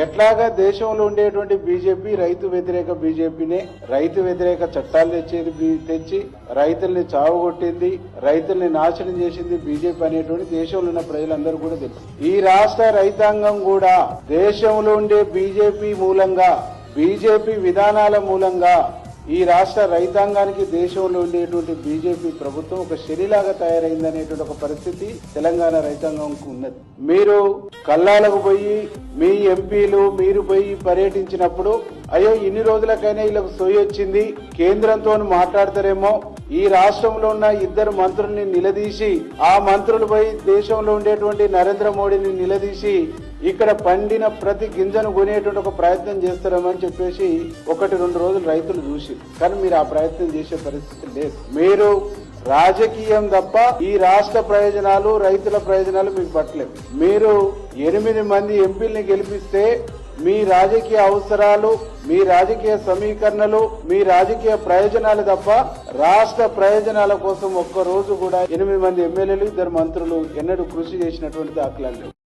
ఎట్లాగా దేశంలో ఉండేటువంటి బీజేపీ రైతు వ్యతిరేక బీజేపీనే రైతు వ్యతిరేక చట్టాలు తెచ్చి రైతుల్ని చావగొట్టింది, రైతుల్ని నాశనం చేసింది బీజేపీ అనేటువంటి దేశంలో ఉన్న ప్రజలందరూ కూడా తెలుసు. ఈ రాష్ట్ర రైతాంగం కూడా దేశంలో ఉండే బీజేపీ మూలంగా, బీజేపీ విధానాల మూలంగా ఈ రాష్ట్ర రైతాంగానికి దేశంలో ఉండేటువంటి బీజేపీ ప్రభుత్వం ఒక శనిలాగా తయారైందనేటువంటి ఒక పరిస్థితి తెలంగాణ రైతాంగంకు ఉన్నది. మీరు కల్లాలకు పోయి మీ ఎంపీలు మీరు పోయి పర్యటించినప్పుడు అయ్యో ఇన్ని రోజులకైనా వీళ్ళకు సోయి వచ్చింది, కేంద్రంతో మాట్లాడతారేమో, ఈ రాష్ట్రంలో ఉన్న ఇద్దరు మంత్రుల్ని నిలదీసి ఆ మంత్రులు పోయి దేశంలో ఉండేటువంటి నరేంద్ర మోడీని నిలదీసి ఇక్కడ పండిన ప్రతి గింజను కొనేటువంటి ఒక ప్రయత్నం చేస్తారని చెప్పేసి 1-2 రోజులు రైతులు చూసి, కానీ మీరు ఆ ప్రయత్నం చేసే పరిస్థితి లేదు. మీరు రాజకీయం తప్ప ఈ రాష్ట్ర ప్రయోజనాలు, రైతుల ప్రయోజనాలు మీకు పట్టలేదు. మీరు 8 మంది ఎంపీల్ని గెలిపిస్తే మీ రాజకీయ అవసరాలు, మీ రాజకీయ సమీకరణలు, మీ రాజకీయ ప్రయోజనాలు తప్ప రాష్ట్ర ప్రయోజనాల కోసం ఒక్క రోజు కూడా 8 మంది ఎమ్మెల్యేలు, 2 మంత్రులు ఎన్నడూ కృషి చేసినటువంటి దాఖలాలు లేవు.